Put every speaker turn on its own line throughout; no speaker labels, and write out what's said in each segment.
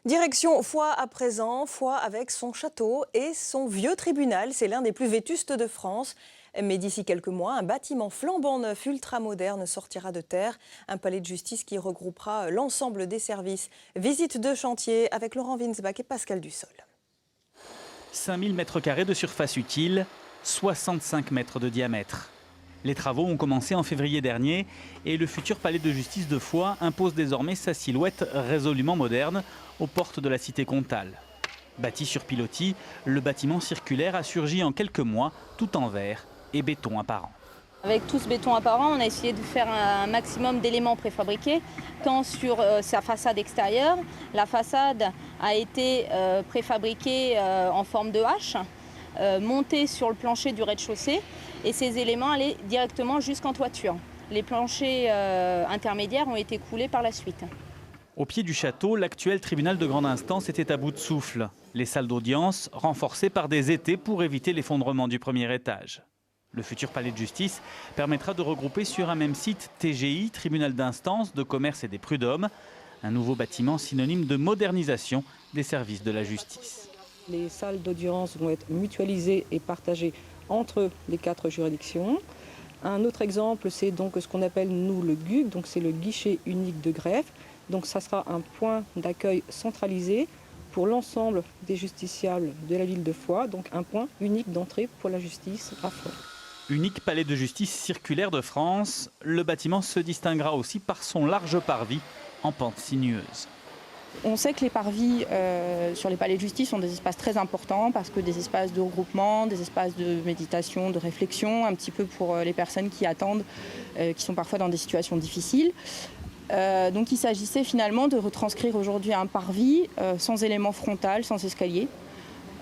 Direction Foix à présent, Foix avec son château et son vieux tribunal. C'est l'un des plus vétustes de France. Mais d'ici quelques mois, un bâtiment flambant neuf, ultra-moderne, sortira de terre. Un palais de justice qui regroupera l'ensemble des services. Visite de chantier avec Laurent Winsbach et Pascal Dussol.
5000 m² de surface utile, 65 mètres de diamètre. Les travaux ont commencé en février dernier et le futur palais de justice de Foix impose désormais sa silhouette résolument moderne aux portes de la cité comtale. Bâti sur pilotis, le bâtiment circulaire a surgi en quelques mois, tout en verre et béton apparent.
Avec tout ce béton apparent, on a essayé de faire un maximum d'éléments préfabriqués, tant sur sa façade extérieure. La façade a été préfabriquée en forme de hache, montée sur le plancher du rez-de-chaussée, et ces éléments allaient directement jusqu'en toiture. Les planchers intermédiaires ont été coulés par la suite.
Au pied du château, l'actuel tribunal de grande instance était à bout de souffle. Les salles d'audience renforcées par des étais pour éviter l'effondrement du premier étage. Le futur palais de justice permettra de regrouper sur un même site TGI, tribunal d'instance, de commerce et des prud'hommes, un nouveau bâtiment synonyme de modernisation des services de la justice.
Les salles d'audience vont être mutualisées et partagées entre les 4 juridictions. Un autre exemple, c'est donc ce qu'on appelle nous le GUG, donc c'est le guichet unique de greffe. Donc ça sera un point d'accueil centralisé pour l'ensemble des justiciables de la ville de Foix, donc un point unique d'entrée pour la justice à Foix.
Unique palais de justice circulaire de France, le bâtiment se distinguera aussi par son large parvis en pente sinueuse.
On sait que les parvis sur les palais de justice sont des espaces très importants parce que des espaces de regroupement, des espaces de méditation, de réflexion, un petit peu pour les personnes qui attendent, qui sont parfois dans des situations difficiles. Donc il s'agissait finalement de retranscrire aujourd'hui un parvis sans élément frontal, sans escalier.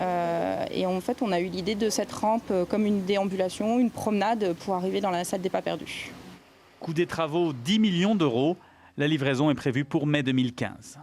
Et en fait, on a eu l'idée de cette rampe comme une déambulation, une promenade pour arriver dans la salle des pas perdus.
Coût des travaux 10 millions d'euros. La livraison est prévue pour mai 2015.